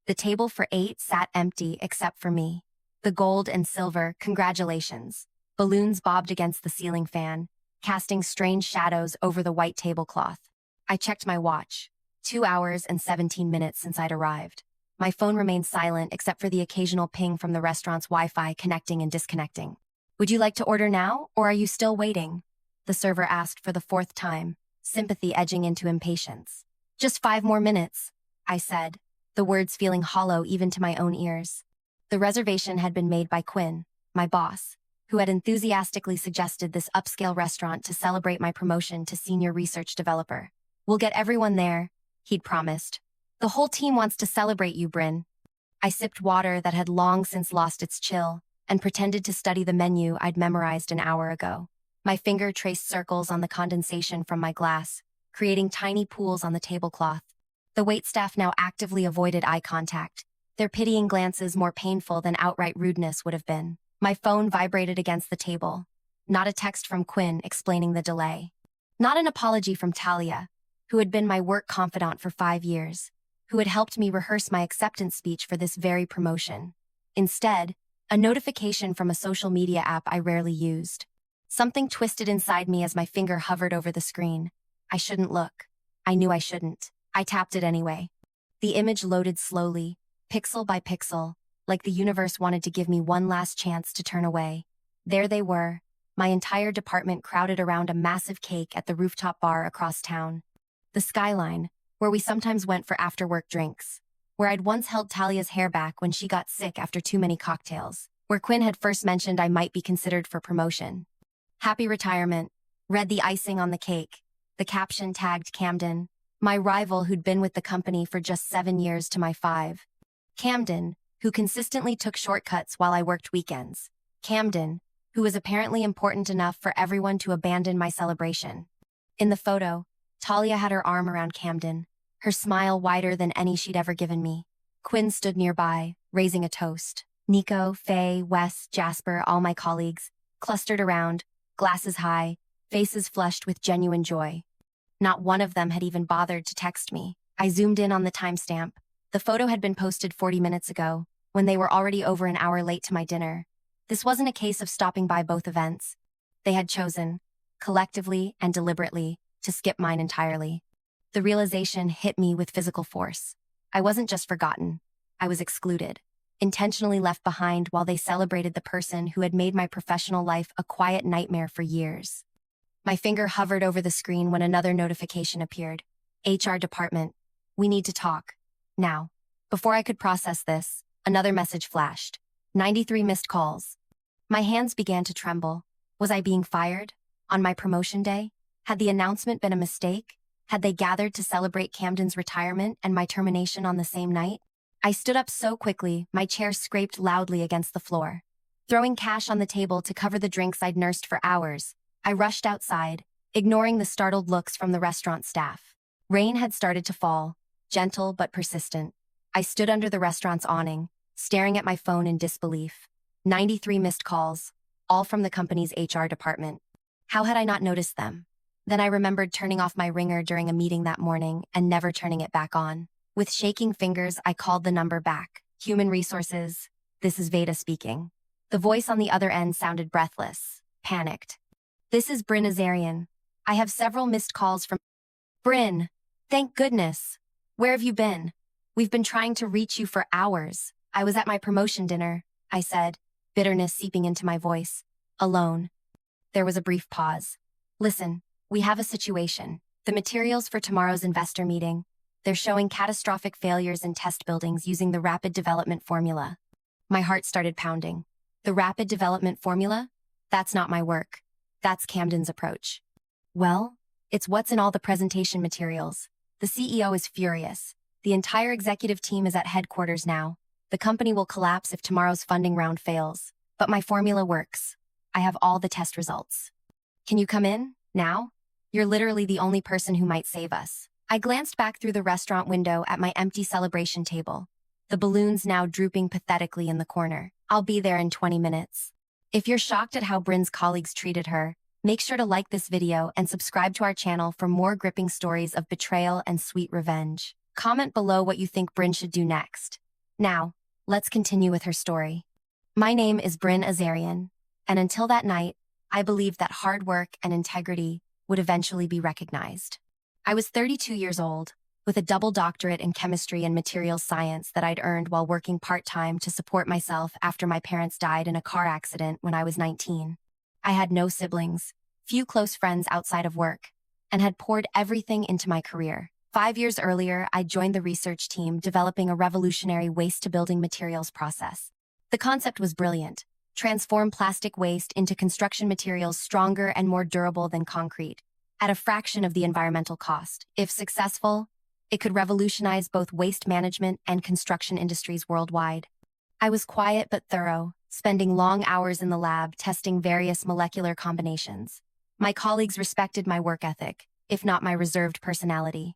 The table for 8 sat empty except for me. The gold and silver, congratulations. Balloons bobbed against the ceiling fan, casting strange shadows over the white tablecloth. I checked my watch. 2 hours and 17 minutes since I'd arrived. My phone remained silent except for the occasional ping from the restaurant's Wi-Fi connecting and disconnecting. Would you like to order now, or are you still waiting? The server asked for the 4th time, sympathy edging into impatience. Just 5 more minutes, I said, the words feeling hollow even to my own ears. The reservation had been made by Quinn, my boss, who had enthusiastically suggested this upscale restaurant to celebrate my promotion to senior research developer. We'll get everyone there, he'd promised. The whole team wants to celebrate you, Bryn. I sipped water that had long since lost its chill and pretended to study the menu I'd memorized an hour ago. My finger traced circles on the condensation from my glass, creating tiny pools on the tablecloth. The waitstaff now actively avoided eye contact, their pitying glances more painful than outright rudeness would have been. My phone vibrated against the table. Not a text from Quinn explaining the delay. Not an apology from Talia, who had been my work confidant for 5 years, who had helped me rehearse my acceptance speech for this very promotion. Instead, a notification from a social media app I rarely used. Something twisted inside me as my finger hovered over the screen. I shouldn't look. I knew I shouldn't. I tapped it anyway. The image loaded slowly, pixel by pixel, like the universe wanted to give me one last chance to turn away. There they were, my entire department crowded around a massive cake at the rooftop bar across town. The Skyline, where we sometimes went for after-work drinks. Where I'd once held Talia's hair back when she got sick after too many cocktails. Where Quinn had first mentioned I might be considered for promotion. Happy retirement, read the icing on the cake. The caption tagged Camden, my rival who'd been with the company for just 7 years to my 5. Camden, who consistently took shortcuts while I worked weekends. Camden, who was apparently important enough for everyone to abandon my celebration. In the photo, Talia had her arm around Camden, her smile wider than any she'd ever given me. Quinn stood nearby, raising a toast. Nico, Faye, Wes, Jasper, all my colleagues, clustered around, glasses high, faces flushed with genuine joy. Not one of them had even bothered to text me. I zoomed in on the timestamp. The photo had been posted 40 minutes ago, when they were already over an hour late to my dinner. This wasn't a case of stopping by both events. They had chosen, collectively and deliberately, to skip mine entirely. The realization hit me with physical force. I wasn't just forgotten. I was excluded, intentionally left behind while they celebrated the person who had made my professional life a quiet nightmare for years. My finger hovered over the screen when another notification appeared. HR department. We need to talk. Now. Before I could process this, another message flashed. 93 missed calls. My hands began to tremble. Was I being fired? On my promotion day? Had the announcement been a mistake? Had they gathered to celebrate Camden's retirement and my termination on the same night? I stood up so quickly, my chair scraped loudly against the floor. Throwing cash on the table to cover the drinks I'd nursed for hours, I rushed outside, ignoring the startled looks from the restaurant staff. Rain had started to fall, gentle but persistent. I stood under the restaurant's awning, staring at my phone in disbelief. 93 missed calls, all from the company's HR department. How had I not noticed them? Then I remembered turning off my ringer during a meeting that morning and never turning it back on. With shaking fingers, I called the number back. Human Resources, this is Veda speaking. The voice on the other end sounded breathless, panicked. This is Bryn Azarian. I have several missed calls from... Bryn, thank goodness. Where have you been? We've been trying to reach you for hours. I was at my promotion dinner, I said, bitterness seeping into my voice. Alone. There was a brief pause. Listen, we have a situation. The materials for tomorrow's investor meeting. They're showing catastrophic failures in test buildings using the rapid development formula. My heart started pounding. The rapid development formula? That's not my work. That's Camden's approach. Well, it's what's in all the presentation materials. The CEO is furious. The entire executive team is at headquarters now. The company will collapse if tomorrow's funding round fails. But my formula works. I have all the test results. Can you come in, now? You're literally the only person who might save us. I glanced back through the restaurant window at my empty celebration table. The balloons now drooping pathetically in the corner. I'll be there in 20 minutes. If you're shocked at how Bryn's colleagues treated her, make sure to like this video and subscribe to our channel for more gripping stories of betrayal and sweet revenge. Comment below what you think Bryn should do next. Now, let's continue with her story. My name is Bryn Azarian, and until that night, I believed that hard work and integrity would eventually be recognized. I was 32 years old, with a double doctorate in chemistry and materials science that I'd earned while working part-time to support myself after my parents died in a car accident when I was 19. I had no siblings, few close friends outside of work, and had poured everything into my career. 5 years earlier, I joined the research team developing a revolutionary waste-to-building materials process. The concept was brilliant: transform plastic waste into construction materials stronger and more durable than concrete, at a fraction of the environmental cost. If successful, it could revolutionize both waste management and construction industries worldwide. I was quiet but thorough, spending long hours in the lab testing various molecular combinations. My colleagues respected my work ethic, if not my reserved personality.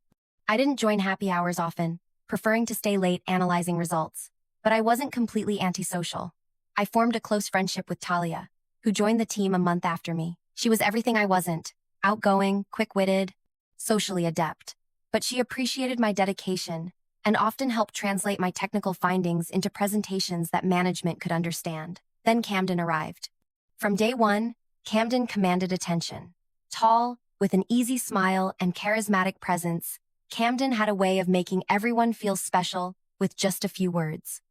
I didn't join happy hours often, preferring to stay late analyzing results, but I wasn't completely antisocial. I formed a close friendship with Talia, who joined the team a month after me. She was everything I wasn't: outgoing, quick-witted, socially adept. But she appreciated my dedication and often helped translate my technical findings into presentations that management could understand. Then Camden arrived. From day one, Camden commanded attention. Tall, with an easy smile and charismatic presence, Camden had a way of making everyone feel special with just a few words.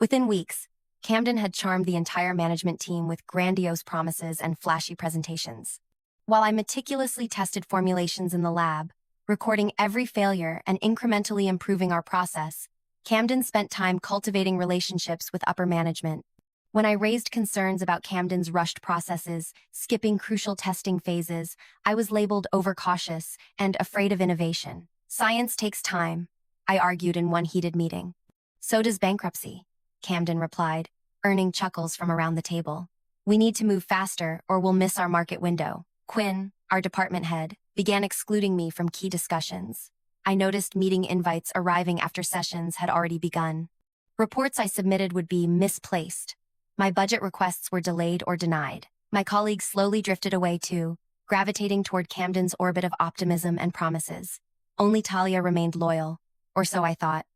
Within weeks, Camden had charmed the entire management team with grandiose promises and flashy presentations. While I meticulously tested formulations in the lab, recording every failure and incrementally improving our process, Camden spent time cultivating relationships with upper management. When I raised concerns about Camden's rushed processes, skipping crucial testing phases, I was labeled overcautious and afraid of innovation. Science takes time, I argued in one heated meeting. So does bankruptcy, Camden replied, earning chuckles from around the table. We need to move faster or we'll miss our market window. Quinn, our department head, began excluding me from key discussions. I noticed meeting invites arriving after sessions had already begun. Reports I submitted would be misplaced. My budget requests were delayed or denied. My colleagues slowly drifted away too, gravitating toward Camden's orbit of optimism and promises. Only Talia remained loyal, or so I thought.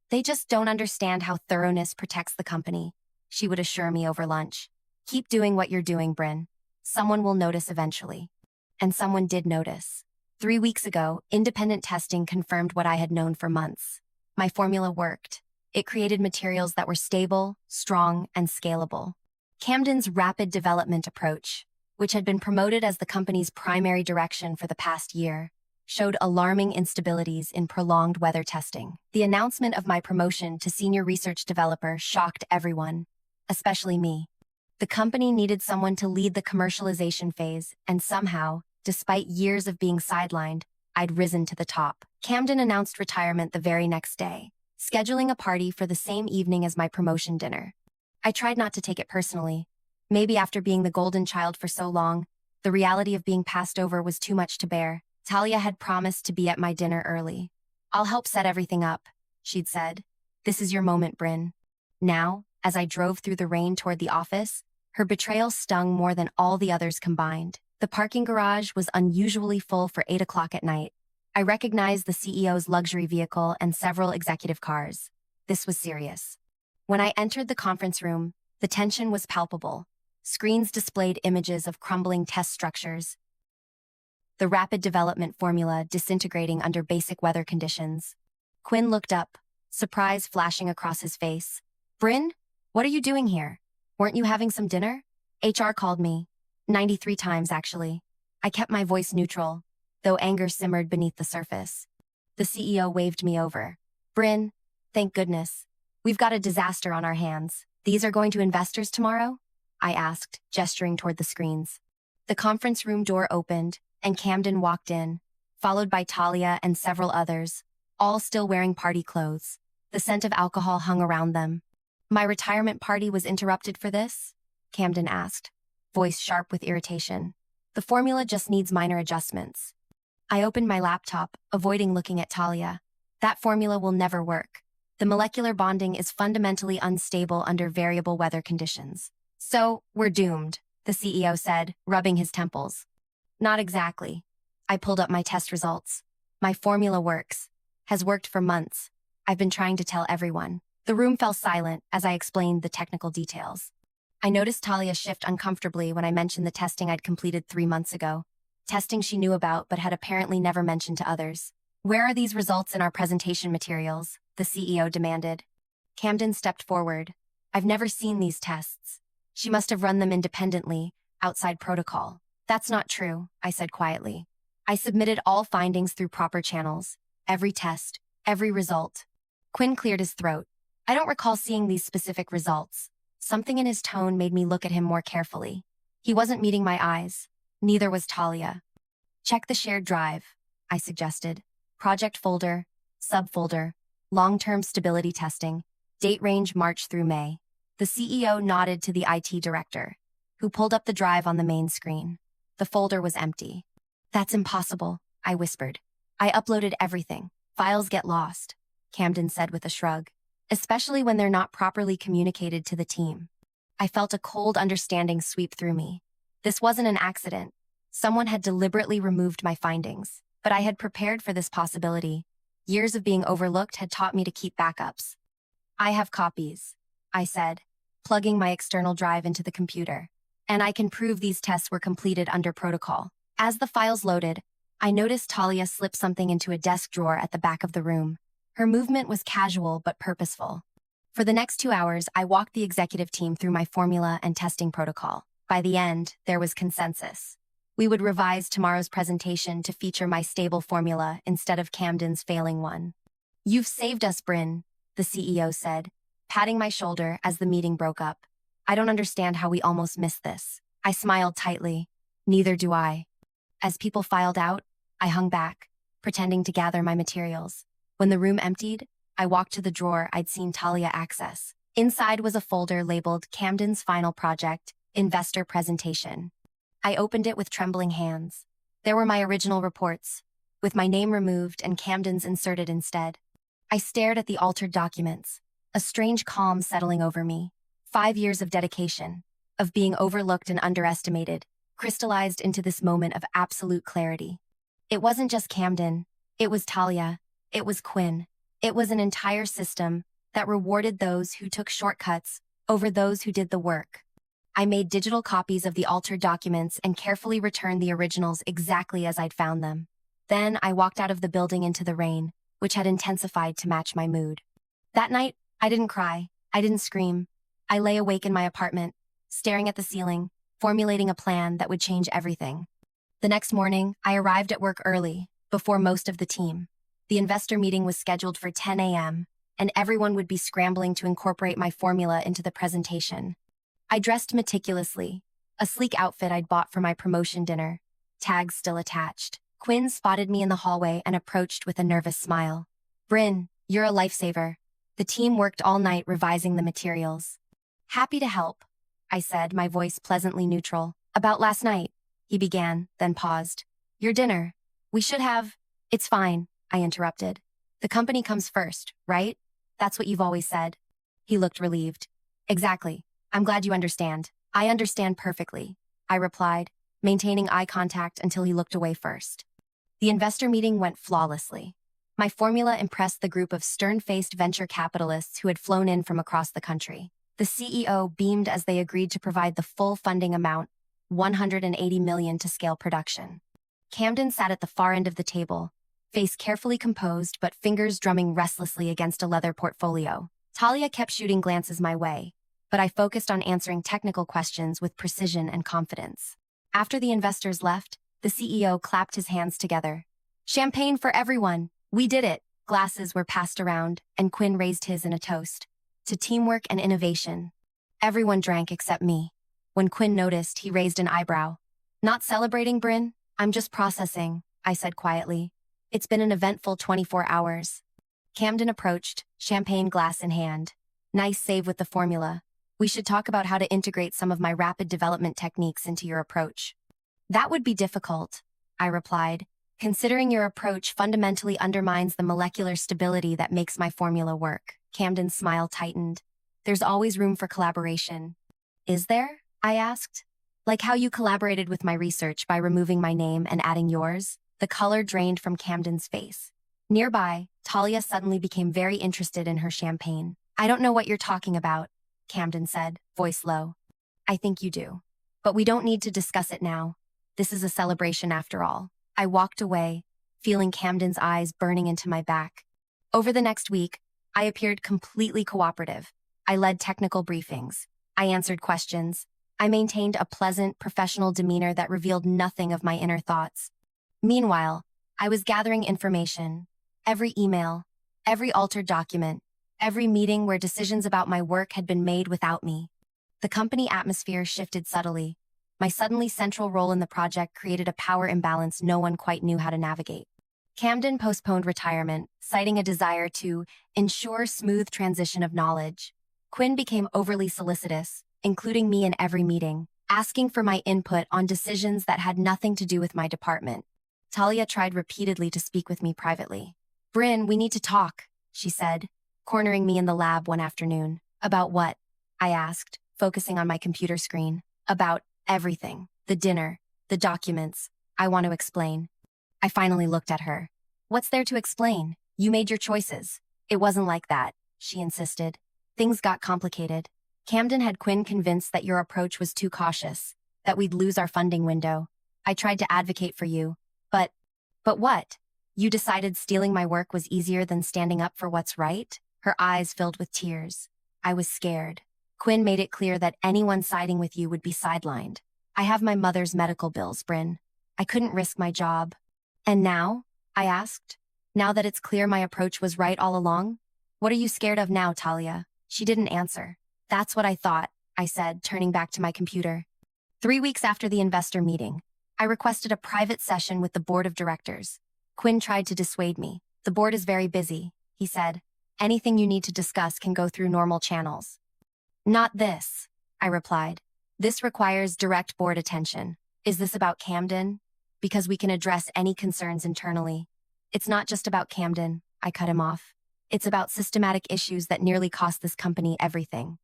They just don't understand how thoroughness protects the company, she would assure me over lunch. Keep doing what you're doing, Bryn. Someone will notice eventually. And someone did notice. 3 weeks ago, independent testing confirmed what I had known for months. My formula worked. It created materials that were stable, strong, and scalable. Camden's rapid development approach, which had been promoted as the company's primary direction for the past year, showed alarming instabilities in prolonged weather testing. The announcement of my promotion to senior research developer shocked everyone, especially me. The company needed someone to lead the commercialization phase, and somehow, despite years of being sidelined, I'd risen to the top. Camden announced retirement the very next day, scheduling a party for the same evening as my promotion dinner. I tried not to take it personally. Maybe after being the golden child for so long, the reality of being passed over was too much to bear. Talia had promised to be at my dinner early. I'll help set everything up, she'd said. This is your moment, Bryn. Now, as I drove through the rain toward the office, her betrayal stung more than all the others combined. The parking garage was unusually full for 8 o'clock at night. I recognized the CEO's luxury vehicle and several executive cars. This was serious. When I entered the conference room, the tension was palpable. Screens displayed images of crumbling test structures, the rapid development formula disintegrating under basic weather conditions. Quinn looked up, surprise flashing across his face. Bryn, what are you doing here? Weren't you having some dinner? HR called me. 93 times, actually. I kept my voice neutral, though anger simmered beneath the surface. The CEO waved me over. Bryn, thank goodness. We've got a disaster on our hands. These are going to investors tomorrow? I asked, gesturing toward the screens. The conference room door opened, and Camden walked in, followed by Talia and several others, all still wearing party clothes. The scent of alcohol hung around them. My retirement party was interrupted for this? Camden asked, voice sharp with irritation. The formula just needs minor adjustments. I opened my laptop, avoiding looking at Talia. That formula will never work. The molecular bonding is fundamentally unstable under variable weather conditions. So, we're doomed, the CEO said, rubbing his temples. Not exactly. I pulled up my test results. My formula works. Has worked for months. I've been trying to tell everyone. The room fell silent as I explained the technical details. I noticed Talia shift uncomfortably when I mentioned the testing I'd completed 3 months ago, testing she knew about but had apparently never mentioned to others. Where are these results in our presentation materials? The CEO demanded. Camden stepped forward. I've never seen these tests. She must have run them independently, outside protocol. That's not true, I said quietly. I submitted all findings through proper channels. Every test, every result. Quinn cleared his throat. I don't recall seeing these specific results. Something in his tone made me look at him more carefully. He wasn't meeting my eyes. Neither was Talia. Check the shared drive, I suggested. Project folder, subfolder, long-term stability testing, date range March through May. The CEO nodded to the IT director, who pulled up the drive on the main screen. The folder was empty. That's impossible, I whispered. I uploaded everything. Files get lost, Camden said with a shrug, especially when they're not properly communicated to the team. I felt a cold understanding sweep through me. This wasn't an accident. Someone had deliberately removed my findings, but I had prepared for this possibility. Years of being overlooked had taught me to keep backups. I have copies, I said, plugging my external drive into the computer. And I can prove these tests were completed under protocol. As the files loaded, I noticed Talia slip something into a desk drawer at the back of the room. Her movement was casual but purposeful. For the next 2 hours, I walked the executive team through my formula and testing protocol. By the end, there was consensus. We would revise tomorrow's presentation to feature my stable formula instead of Camden's failing one. You've saved us, Bryn, the CEO said, patting my shoulder as the meeting broke up. I don't understand how we almost missed this. I smiled tightly. Neither do I. As people filed out, I hung back, pretending to gather my materials. When the room emptied, I walked to the drawer I'd seen Talia access. Inside was a folder labeled Camden's Final Project, Investor Presentation. I opened it with trembling hands. There were my original reports, with my name removed and Camden's inserted instead. I stared at the altered documents, a strange calm settling over me. 5 years of dedication, of being overlooked and underestimated, crystallized into this moment of absolute clarity. It wasn't just Camden. It was Talia. It was Quinn. It was an entire system that rewarded those who took shortcuts over those who did the work. I made digital copies of the altered documents and carefully returned the originals exactly as I'd found them. Then I walked out of the building into the rain, which had intensified to match my mood. That night, I didn't cry. I didn't scream. I lay awake in my apartment, staring at the ceiling, formulating a plan that would change everything. The next morning, I arrived at work early, before most of the team. The investor meeting was scheduled for 10 a.m., and everyone would be scrambling to incorporate my formula into the presentation. I dressed meticulously, a sleek outfit I'd bought for my promotion dinner, tags still attached. Quinn spotted me in the hallway and approached with a nervous smile. Bryn, you're a lifesaver. The team worked all night revising the materials. Happy to help, I said, my voice pleasantly neutral. About last night, he began, then paused. Your dinner. We should have... It's fine, I interrupted. The company comes first, right? That's what you've always said. He looked relieved. Exactly. I'm glad you understand. I understand perfectly, I replied, maintaining eye contact until he looked away first. The investor meeting went flawlessly. My formula impressed the group of stern-faced venture capitalists who had flown in from across the country. The CEO beamed as they agreed to provide the full funding amount, $180 million to scale production. Camden sat at the far end of the table, face carefully composed but fingers drumming restlessly against a leather portfolio. Talia kept shooting glances my way, but I focused on answering technical questions with precision and confidence. After the investors left, the CEO clapped his hands together. Champagne for everyone! We did it! Glasses were passed around, and Quinn raised his in a toast. To teamwork and innovation. Everyone drank except me. When Quinn noticed, he raised an eyebrow. Not celebrating, Bryn? I'm just processing, I said quietly. It's been an eventful 24 hours. Camden approached, champagne glass in hand. Nice save with the formula. We should talk about how to integrate some of my rapid development techniques into your approach. That would be difficult, I replied, considering your approach fundamentally undermines the molecular stability that makes my formula work. Camden's smile tightened. There's always room for collaboration. Is there? I asked. Like how you collaborated with my research by removing my name and adding yours? The color drained from Camden's face. Nearby, Talia suddenly became very interested in her champagne. I don't know what you're talking about, Camden said, voice low. I think you do. But we don't need to discuss it now. This is a celebration after all. I walked away, feeling Camden's eyes burning into my back. Over the next week, I appeared completely cooperative. I led technical briefings. I answered questions. I maintained a pleasant, professional demeanor that revealed nothing of my inner thoughts. Meanwhile, I was gathering information. Every email, every altered document, every meeting where decisions about my work had been made without me. The company atmosphere shifted subtly. My suddenly central role in the project created a power imbalance no one quite knew how to navigate. Camden postponed retirement, citing a desire to ensure smooth transition of knowledge. Quinn became overly solicitous, including me in every meeting, asking for my input on decisions that had nothing to do with my department. Talia tried repeatedly to speak with me privately. Bryn, we need to talk, she said, cornering me in the lab one afternoon. About what? I asked, focusing on my computer screen. About everything. The dinner, the documents. I want to explain. I finally looked at her. What's there to explain? You made your choices. It wasn't like that, she insisted. Things got complicated. Camden had Quinn convinced that your approach was too cautious, that we'd lose our funding window. I tried to advocate for you. But what? You decided stealing my work was easier than standing up for what's right? Her eyes filled with tears. I was scared. Quinn made it clear that anyone siding with you would be sidelined. I have my mother's medical bills, Bryn. I couldn't risk my job. And now? I asked. Now that it's clear my approach was right all along? What are you scared of now, Talia? She didn't answer. That's what I thought, I said, turning back to my computer. 3 weeks after the investor meeting, I requested a private session with the board of directors. Quinn tried to dissuade me. The board is very busy, he said. Anything you need to discuss can go through normal channels. Not this, I replied. This requires direct board attention. Is this about Camden? Because we can address any concerns internally. It's not just about Camden, I cut him off. It's about systematic issues that nearly cost this company everything.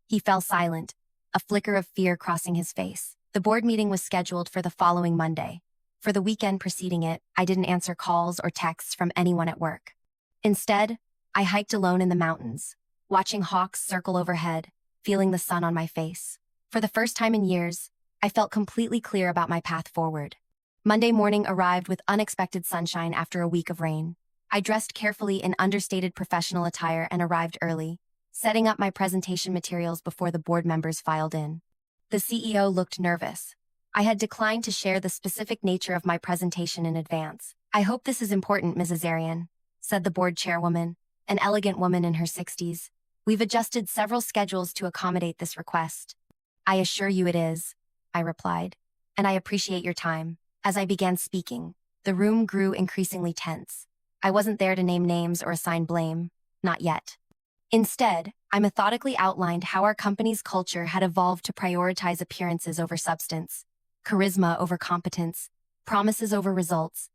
He fell silent, a flicker of fear crossing his face. The board meeting was scheduled for the following Monday. For the weekend preceding it, I didn't answer calls or texts from anyone at work. Instead, I hiked alone in the mountains, watching hawks circle overhead, feeling the sun on my face. For the first time in years, I felt completely clear about my path forward. Monday morning arrived with unexpected sunshine after a week of rain. I dressed carefully in understated professional attire and arrived early, setting up my presentation materials before the board members filed in. The CEO looked nervous. I had declined to share the specific nature of my presentation in advance. I hope this is important, Mrs. Arian, said the board chairwoman, an elegant woman in her 60s. We've adjusted several schedules to accommodate this request. I assure you it is, I replied, and I appreciate your time. As I began speaking, the room grew increasingly tense. I wasn't there to name names or assign blame, not yet. Instead, I methodically outlined how our company's culture had evolved to prioritize appearances over substance, charisma over competence, promises over results.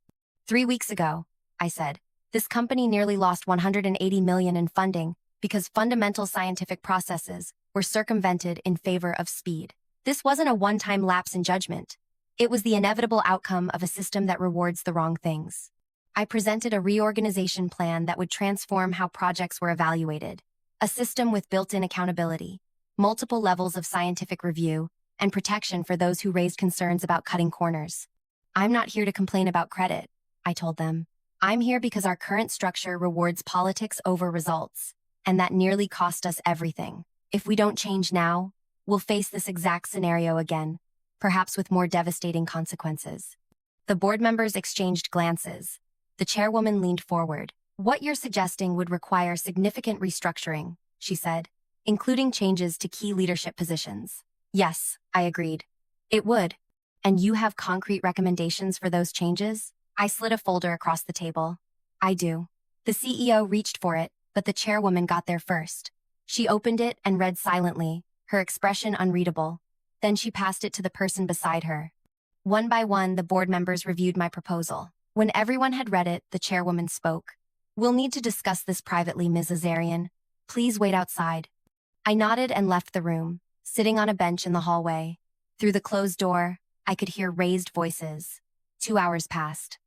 3 weeks ago, I said, this company nearly lost $180 million in funding because fundamental scientific processes were circumvented in favor of speed. This wasn't a one-time lapse in judgment. It was the inevitable outcome of a system that rewards the wrong things. I presented a reorganization plan that would transform how projects were evaluated, a system with built-in accountability, multiple levels of scientific review, and protection for those who raised concerns about cutting corners. I'm not here to complain about credit, I told them. I'm here because our current structure rewards politics over results, and that nearly cost us everything. If we don't change now, we'll face this exact scenario again, perhaps with more devastating consequences. The board members exchanged glances. The chairwoman leaned forward. What you're suggesting would require significant restructuring, she said, including changes to key leadership positions. Yes, I agreed. It would. And you have concrete recommendations for those changes? I slid a folder across the table. I do. The CEO reached for it, but the chairwoman got there first. She opened it and read silently, her expression unreadable. Then she passed it to the person beside her. One by one, the board members reviewed my proposal. When everyone had read it, the chairwoman spoke. We'll need to discuss this privately, Mrs. Arian. Please wait outside. I nodded and left the room, sitting on a bench in the hallway. Through the closed door, I could hear raised voices. 2 hours passed.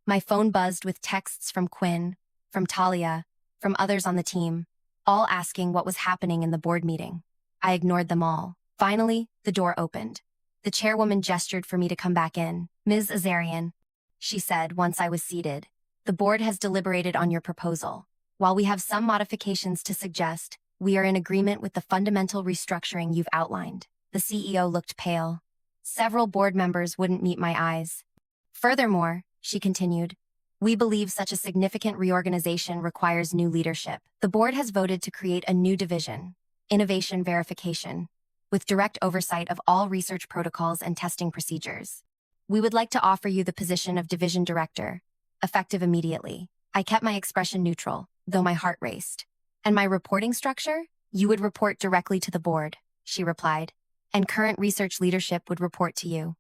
My phone buzzed with texts from Quinn, from Talia, from others on the team. all asking what was happening in the board meeting. I ignored them all. Finally, the door opened. The chairwoman gestured for me to come back in. "Ms. Azarian," she said once I was seated, "the board has deliberated on your proposal. While we have some modifications to suggest, we are in agreement with the fundamental restructuring you've outlined." The CEO looked pale. Several board members wouldn't meet my eyes. "Furthermore," she continued, "we believe such a significant reorganization requires new leadership. The board has voted to create a new division, Innovation Verification, with direct oversight of all research protocols and testing procedures. We would like to offer you the position of Division Director, effective immediately." I kept my expression neutral, though my heart raced. "And my reporting structure? You would report directly to the board," she replied, "and current research leadership would report to you."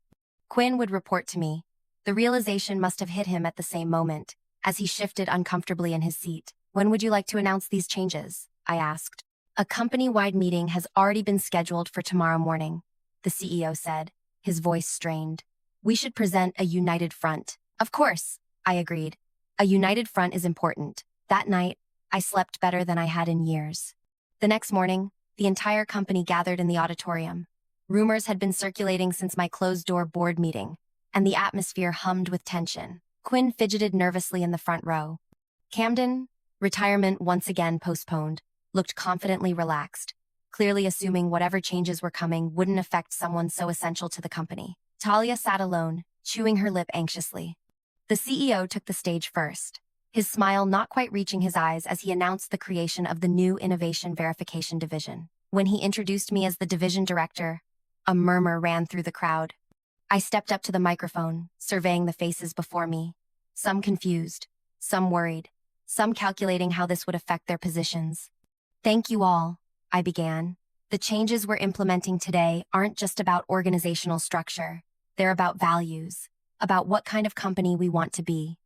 Quinn would report to me. The realization must have hit him at the same moment, as he shifted uncomfortably in his seat. "When would you like to announce these changes?" I asked. "A company-wide meeting has already been scheduled for tomorrow morning," the CEO said, his voice strained. "We should present a united front." "Of course," I agreed. "A united front is important." That night, I slept better than I had in years. The next morning, the entire company gathered in the auditorium. Rumors had been circulating since my closed-door board meeting, and the atmosphere hummed with tension. Quinn fidgeted nervously in the front row. Camden, retirement once again postponed, looked confidently relaxed, clearly assuming whatever changes were coming wouldn't affect someone so essential to the company. Talia sat alone, chewing her lip anxiously. The CEO took the stage first, his smile not quite reaching his eyes as he announced the creation of the new Innovation Verification Division. When he introduced me as the division director, a murmur ran through the crowd. I stepped up to the microphone, surveying the faces before me, some confused, some worried, some calculating how this would affect their positions. "Thank you all," I began. "The changes we're implementing today aren't just about organizational structure. They're about values, about what kind of company we want to be."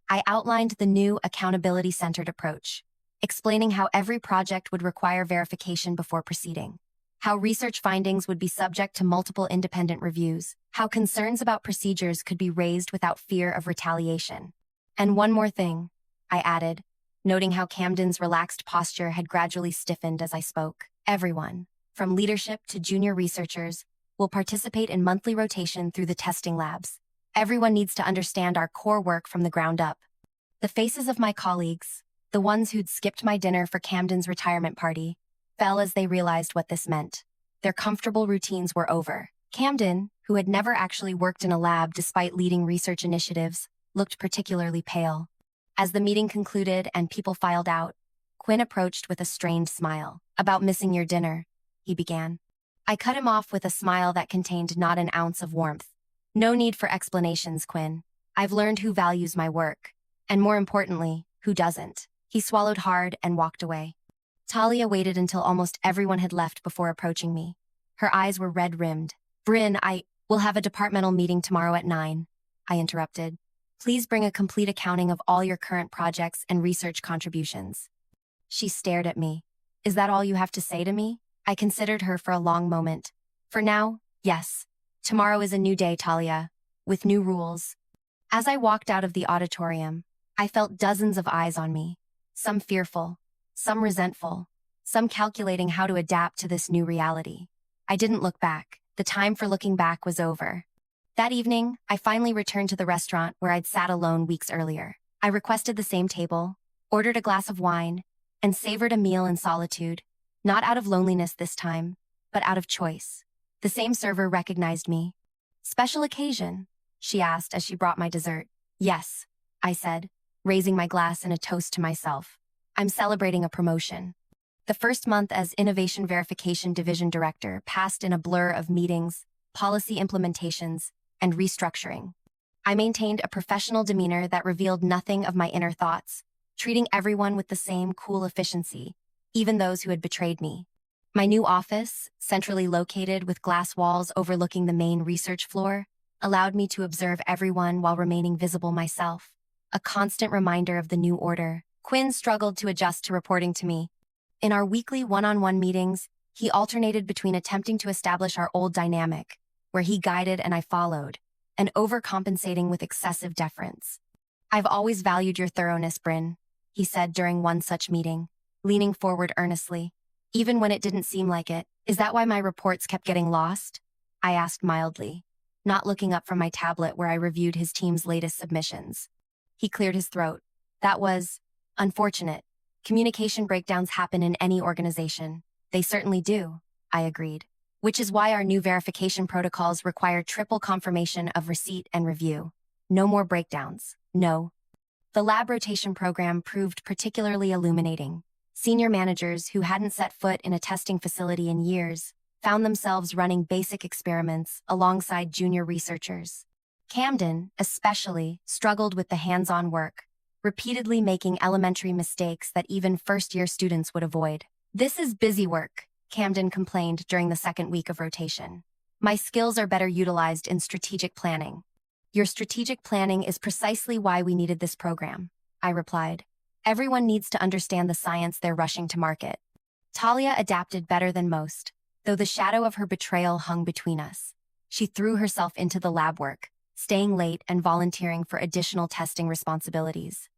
I outlined the new accountability-centered approach, explaining how every project would require verification before proceeding, how research findings would be subject to multiple independent reviews, how concerns about procedures could be raised without fear of retaliation. "And one more thing," I added, noting how Camden's relaxed posture had gradually stiffened as I spoke. "Everyone, from leadership to junior researchers, will participate in monthly rotation through the testing labs. Everyone needs to understand our core work from the ground up." The faces of my colleagues, the ones who'd skipped my dinner for Camden's retirement party, fell as they realized what this meant. Their comfortable routines were over. Camden, who had never actually worked in a lab despite leading research initiatives, looked particularly pale. As the meeting concluded and people filed out, Quinn approached with a strained smile. "About missing your dinner," he began. I cut him off with a smile that contained not an ounce of warmth. "No need for explanations, Quinn. I've learned who values my work, and more importantly, who doesn't." He swallowed hard and walked away. Talia waited until almost everyone had left before approaching me. Her eyes were red-rimmed. "Bryn, we'll have a departmental meeting tomorrow at 9, I interrupted. "Please bring a complete accounting of all your current projects and research contributions." She stared at me. "Is that all you have to say to me?" I considered her for a long moment. "For now, yes. Tomorrow is a new day, Talia, with new rules." As I walked out of the auditorium, I felt dozens of eyes on me, some fearful, some resentful, some calculating how to adapt to this new reality. I didn't look back. The time for looking back was over. That evening, I finally returned to the restaurant where I'd sat alone weeks earlier. I requested the same table, ordered a glass of wine, and savored a meal in solitude, not out of loneliness this time, but out of choice. The same server recognized me. "Special occasion?" she asked as she brought my dessert. "Yes," I said, raising my glass in a toast to myself. "I'm celebrating a promotion." The first month as Innovation Verification Division Director passed in a blur of meetings, policy implementations, and restructuring. I maintained a professional demeanor that revealed nothing of my inner thoughts, treating everyone with the same cool efficiency, even those who had betrayed me. My new office, centrally located with glass walls overlooking the main research floor, allowed me to observe everyone while remaining visible myself, a constant reminder of the new order. Quinn struggled to adjust to reporting to me. In our weekly one-on-one meetings, he alternated between attempting to establish our old dynamic, where he guided and I followed, and overcompensating with excessive deference. "I've always valued your thoroughness, Bryn," he said during one such meeting. leaning forward earnestly. Even when it didn't seem like it, is that why my reports kept getting lost? I asked mildly, not looking up from my tablet where I reviewed his team's latest submissions. He cleared his throat. That was unfortunate. Communication breakdowns happen in any organization. They certainly do, I agreed. Which is why our new verification protocols require triple confirmation of receipt and review. No more breakdowns. No. The lab rotation program proved particularly illuminating. Senior managers who hadn't set foot in a testing facility in years found themselves running basic experiments alongside junior researchers. Camden, especially, struggled with the hands-on work, repeatedly making elementary mistakes that even first-year students would avoid. This is busy work, Camden complained during the second week of rotation. My skills are better utilized in strategic planning. Your strategic planning is precisely why we needed this program, I replied. Everyone needs to understand the science they're rushing to market. Talia adapted better than most, though the shadow of her betrayal hung between us. She threw herself into the lab work, staying late and volunteering for additional testing responsibilities.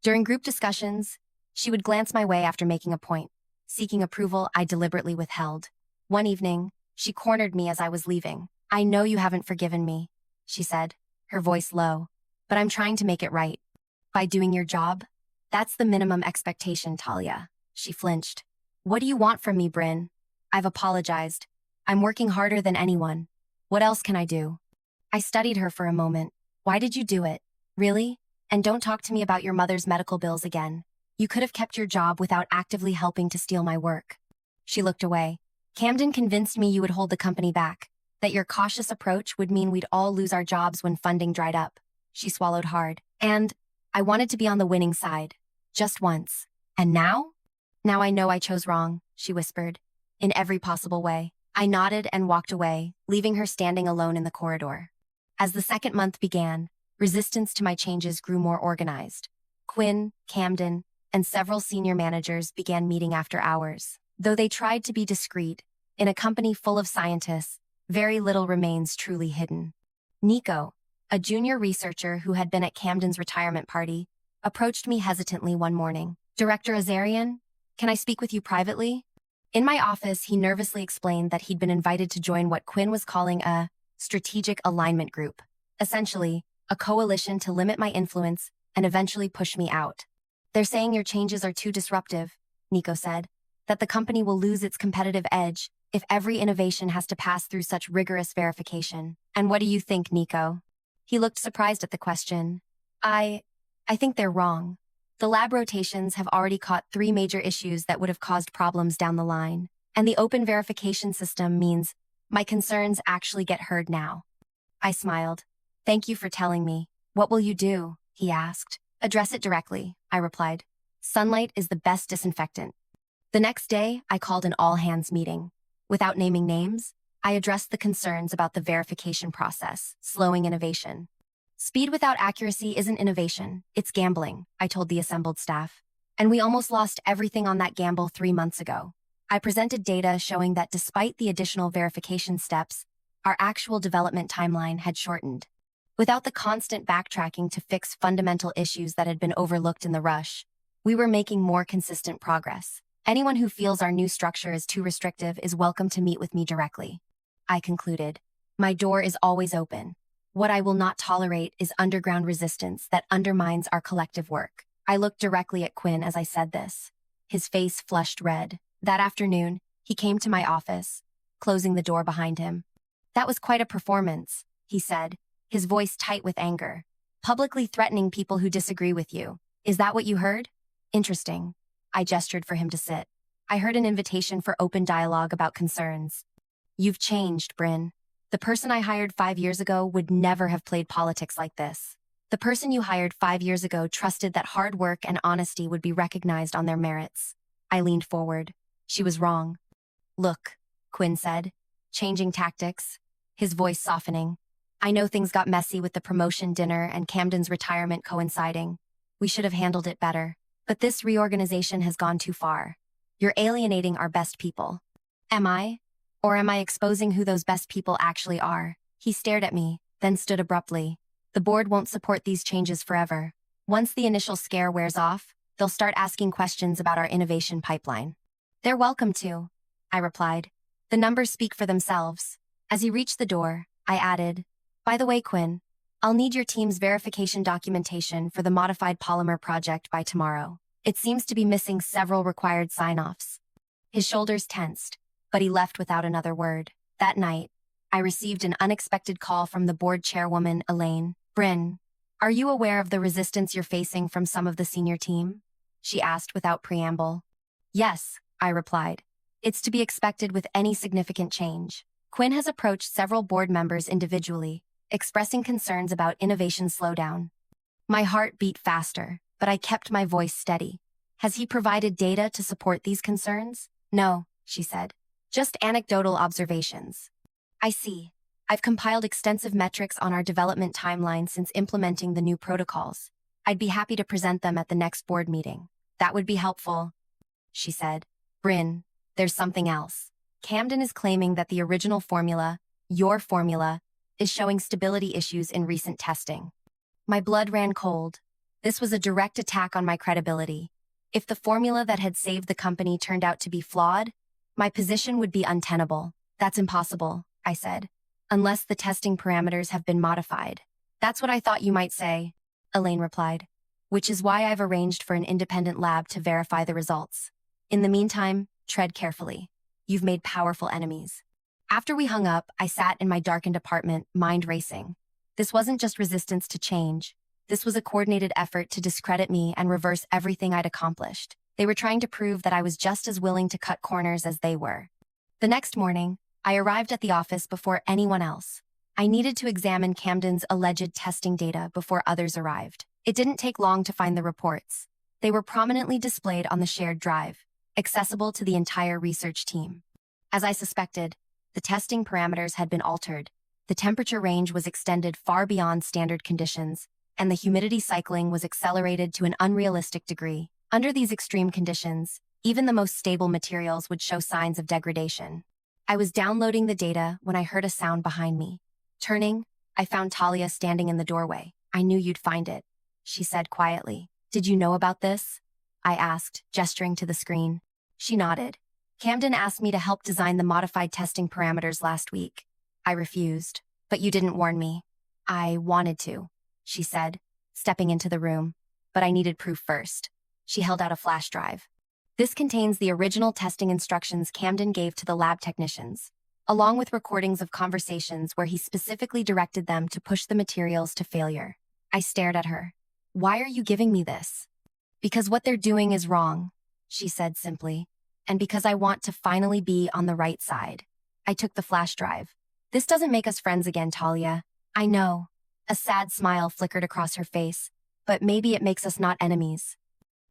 During group discussions, she would glance my way after making a point. Seeking approval, I deliberately withheld. One evening, she cornered me as I was leaving. I know you haven't forgiven me, she said, her voice low, but I'm trying to make it right. By doing your job? That's the minimum expectation, Talia. She flinched. What do you want from me, Bryn? I've apologized. I'm working harder than anyone. What else can I do? I studied her for a moment. Why did you do it? Really? And don't talk to me about your mother's medical bills again. You could have kept your job without actively helping to steal my work. She looked away. Camden convinced me you would hold the company back, that your cautious approach would mean we'd all lose our jobs when funding dried up. She swallowed hard. And I wanted to be on the winning side. Just once. And now? Now I know I chose wrong, she whispered. In every possible way. I nodded and walked away, leaving her standing alone in the corridor. As the second month began, resistance to my changes grew more organized. Quinn, Camden, and several senior managers began meeting after hours. Though they tried to be discreet, in a company full of scientists, very little remains truly hidden. Nico, a junior researcher who had been at Camden's retirement party, approached me hesitantly one morning. Director Azarian, can I speak with you privately? In my office, he nervously explained that he'd been invited to join what Quinn was calling a strategic alignment group, essentially, a coalition to limit my influence and eventually push me out. They're saying your changes are too disruptive, Nico said, that the company will lose its competitive edge if every innovation has to pass through such rigorous verification. And what do you think, Nico? He looked surprised at the question. I think they're wrong. The lab rotations have already caught 3 major issues that would have caused problems down the line, and the open verification system means my concerns actually get heard now. I smiled. Thank you for telling me. What will you do? He asked. Address it directly, I replied. Sunlight is the best disinfectant. The next day, I called an all-hands meeting. Without naming names, I addressed the concerns about the verification process, slowing innovation. Speed without accuracy isn't innovation, it's gambling, I told the assembled staff. And we almost lost everything on that gamble 3 months ago. I presented data showing that despite the additional verification steps, our actual development timeline had shortened. Without the constant backtracking to fix fundamental issues that had been overlooked in the rush, we were making more consistent progress. Anyone who feels our new structure is too restrictive is welcome to meet with me directly. I concluded. My door is always open. What I will not tolerate is underground resistance that undermines our collective work. I looked directly at Quinn as I said this. His face flushed red. That afternoon, he came to my office, closing the door behind him. That was quite a performance, he said, his voice tight with anger. Publicly threatening people who disagree with you. Is that what you heard? Interesting. I gestured for him to sit. I heard an invitation for open dialogue about concerns. You've changed, Bryn. The person I hired 5 years ago would never have played politics like this. The person you hired 5 years ago trusted that hard work and honesty would be recognized on their merits. I leaned forward. She was wrong. Look, Quinn said, changing tactics, his voice softening. I know things got messy with the promotion dinner and Camden's retirement coinciding. We should have handled it better. But this reorganization has gone too far. You're alienating our best people. Am I? Or am I exposing who those best people actually are? He stared at me, then stood abruptly. The board won't support these changes forever. Once the initial scare wears off, They'll start asking questions about our innovation pipeline. They're welcome to, I replied. The numbers speak for themselves. As he reached the door, I added, by the way, Quinn, I'll need your team's verification documentation for the modified polymer project by tomorrow. It seems to be missing several required sign-offs. His shoulders tensed, but he left without another word. That night, I received an unexpected call from the board chairwoman, Elaine. Bryn, are you aware of the resistance you're facing from some of the senior team? She asked without preamble. Yes, I replied. It's to be expected with any significant change. Quinn has approached several board members individually, expressing concerns about innovation slowdown. My heart beat faster, but I kept my voice steady. Has he provided data to support these concerns? No, she said. Just anecdotal observations. I see. I've compiled extensive metrics on our development timeline since implementing the new protocols. I'd be happy to present them at the next board meeting. That would be helpful, she said. Bryn, there's something else. Camden is claiming that the original formula, your formula, is showing stability issues in recent testing. My blood ran cold. This was a direct attack on my credibility. If the formula that had saved the company turned out to be flawed, my position would be untenable. That's impossible, I said, unless the testing parameters have been modified. That's what I thought you might say, Elaine replied, which is why I've arranged for an independent lab to verify the results. In the meantime, tread carefully. You've made powerful enemies. After we hung up, I sat in my darkened apartment, mind racing. This wasn't just resistance to change. This was a coordinated effort to discredit me and reverse everything I'd accomplished. They were trying to prove that I was just as willing to cut corners as they were. The next morning, I arrived at the office before anyone else. I needed to examine Camden's alleged testing data before others arrived. It didn't take long to find the reports. They were prominently displayed on the shared drive, accessible to the entire research team. As I suspected, the testing parameters had been altered. The temperature range was extended far beyond standard conditions, and the humidity cycling was accelerated to an unrealistic degree. Under these extreme conditions, even the most stable materials would show signs of degradation. I was downloading the data when I heard a sound behind me. Turning, I found Talia standing in the doorway. I knew you'd find it, she said quietly. Did you know about this? I asked, gesturing to the screen. She nodded. Camden asked me to help design the modified testing parameters last week. I refused, but you didn't warn me. I wanted to, she said, stepping into the room, but I needed proof first. She held out a flash drive. This contains the original testing instructions Camden gave to the lab technicians, along with recordings of conversations where he specifically directed them to push the materials to failure. I stared at her. Why are you giving me this? Because what they're doing is wrong, she said simply, and because I want to finally be on the right side. I took the flash drive. This doesn't make us friends again, Talia. I know. A sad smile flickered across her face, but maybe it makes us not enemies.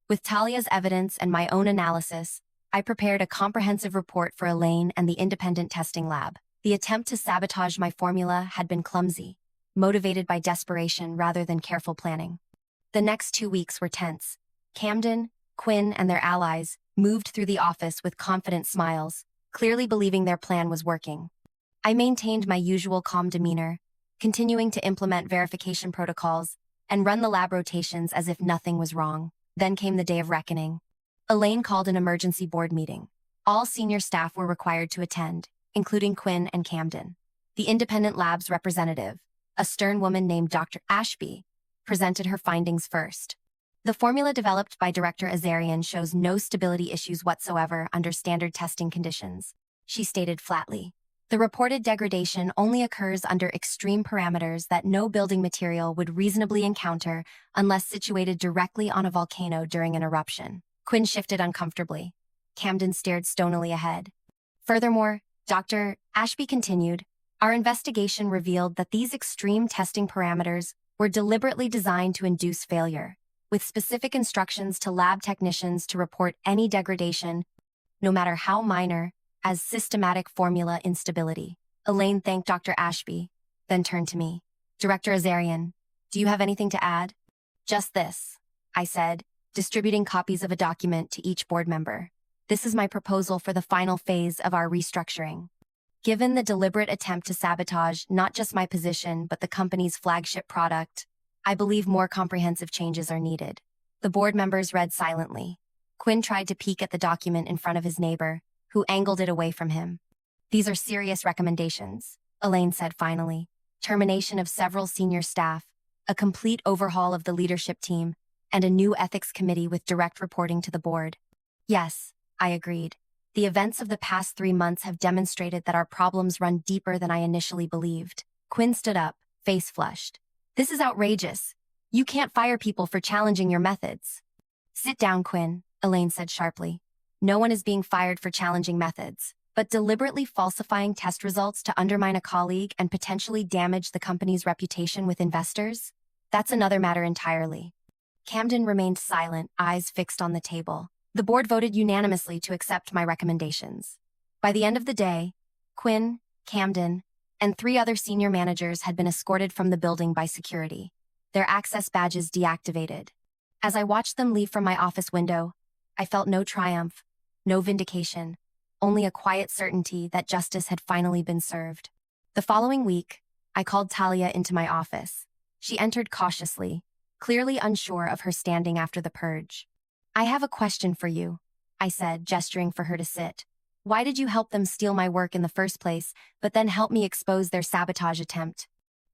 With Talia's evidence and my own analysis, I prepared a comprehensive report for Elaine and the independent testing lab. The attempt to sabotage my formula had been clumsy, motivated by desperation rather than careful planning. The next 2 weeks were tense. Camden, Quinn, and their allies moved through the office with confident smiles, clearly believing their plan was working. I maintained my usual calm demeanor, continuing to implement verification protocols and run the lab rotations as if nothing was wrong. Then came the day of reckoning. Elaine called an emergency board meeting. All senior staff were required to attend, including Quinn and Camden. The independent lab's representative, a stern woman named Dr. Ashby, presented her findings first. The formula developed by Director Azarian shows no stability issues whatsoever under standard testing conditions, she stated flatly. The reported degradation only occurs under extreme parameters that no building material would reasonably encounter unless situated directly on a volcano during an eruption. Quinn shifted uncomfortably. Camden stared stonily ahead. Furthermore, Dr. Ashby continued, our investigation revealed that these extreme testing parameters were deliberately designed to induce failure, with specific instructions to lab technicians to report any degradation, no matter how minor, as systematic formula instability. Elaine thanked Dr. Ashby, then turned to me. Director Azarian, do you have anything to add? Just this, I said, distributing copies of a document to each board member. This is my proposal for the final phase of our restructuring. Given the deliberate attempt to sabotage not just my position but the company's flagship product, I believe more comprehensive changes are needed. The board members read silently. Quinn tried to peek at the document in front of his neighbor, who angled it away from him. "These are serious recommendations," Elaine said finally. "Termination of several senior staff, a complete overhaul of the leadership team, and a new ethics committee with direct reporting to the board." "Yes," I agreed. "The events of the past 3 months have demonstrated that our problems run deeper than I initially believed." Quinn stood up, face flushed. "This is outrageous. You can't fire people for challenging your methods." "Sit down, Quinn," Elaine said sharply. "No one is being fired for challenging methods, but deliberately falsifying test results to undermine a colleague and potentially damage the company's reputation with investors? That's another matter entirely." Camden remained silent, eyes fixed on the table. The board voted unanimously to accept my recommendations. By the end of the day, Quinn, Camden, and 3 other senior managers had been escorted from the building by security, their access badges deactivated. As I watched them leave from my office window, I felt no triumph, no vindication, only a quiet certainty that justice had finally been served. The following week, I called Talia into my office. She entered cautiously, clearly unsure of her standing after the purge. "I have a question for you," I said, gesturing for her to sit. "Why did you help them steal my work in the first place, but then help me expose their sabotage attempt?"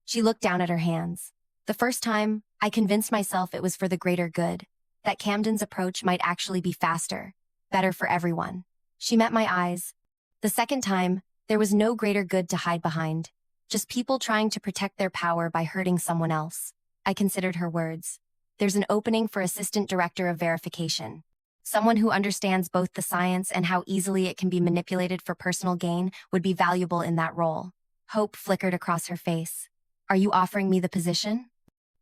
She looked down at her hands. "The first time, I convinced myself it was for the greater good, that Camden's approach might actually be faster, better for everyone." She met my eyes. "The second time, there was no greater good to hide behind, just people trying to protect their power by hurting someone else." I considered her words. "There's an opening for assistant director of verification. Someone who understands both the science and how easily it can be manipulated for personal gain would be valuable in that role." Hope flickered across her face. "Are you offering me the position?"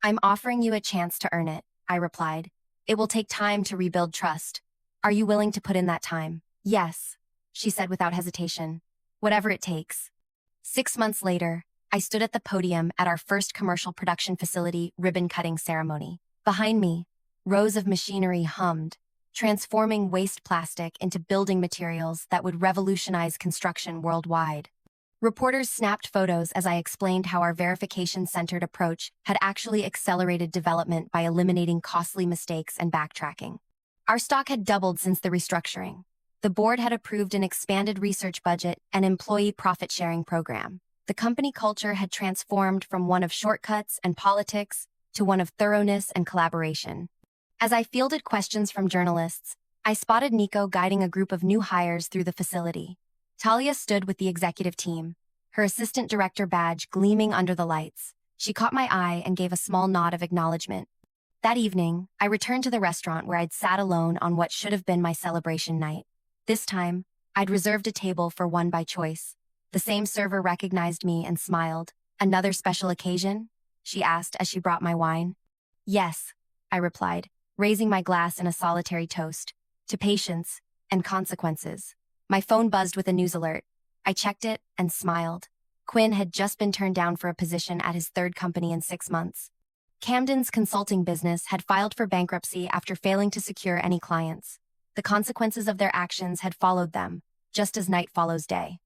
"I'm offering you a chance to earn it," I replied. "It will take time to rebuild trust. Are you willing to put in that time?" "Yes," she said without hesitation. "Whatever it takes." 6 months later, I stood at the podium at our first commercial production facility ribbon-cutting ceremony. Behind me, rows of machinery hummed, transforming waste plastic into building materials that would revolutionize construction worldwide. Reporters snapped photos as I explained how our verification-centered approach had actually accelerated development by eliminating costly mistakes and backtracking. Our stock had doubled since the restructuring. The board had approved an expanded research budget and employee profit-sharing program. The company culture had transformed from one of shortcuts and politics to one of thoroughness and collaboration. As I fielded questions from journalists, I spotted Nico guiding a group of new hires through the facility. Talia stood with the executive team, her assistant director badge gleaming under the lights. She caught my eye and gave a small nod of acknowledgement. That evening, I returned to the restaurant where I'd sat alone on what should have been my celebration night. This time, I'd reserved a table for one by choice. The same server recognized me and smiled. "Another special occasion?" she asked as she brought my wine. "Yes," I replied, raising my glass in a solitary toast, to patience and consequences. My phone buzzed with a news alert. I checked it and smiled. Quinn had just been turned down for a position at his 3rd company in 6 months. Camden's consulting business had filed for bankruptcy after failing to secure any clients. The consequences of their actions had followed them, just as night follows day.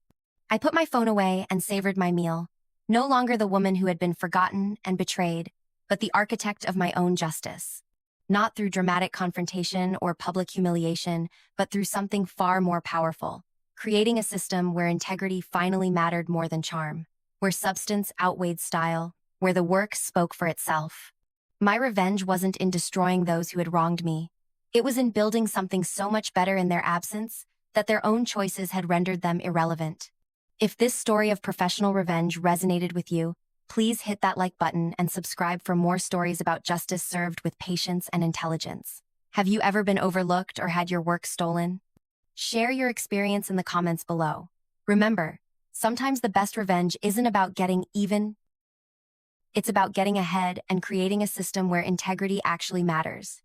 I put my phone away and savored my meal, no longer the woman who had been forgotten and betrayed, but the architect of my own justice. Not through dramatic confrontation or public humiliation, but through something far more powerful, creating a system where integrity finally mattered more than charm, where substance outweighed style, where the work spoke for itself. My revenge wasn't in destroying those who had wronged me. It was in building something so much better in their absence that their own choices had rendered them irrelevant. If this story of professional revenge resonated with you, please hit that like button and subscribe for more stories about justice served with patience and intelligence. Have you ever been overlooked or had your work stolen? Share your experience in the comments below. Remember, sometimes the best revenge isn't about getting even. It's about getting ahead and creating a system where integrity actually matters.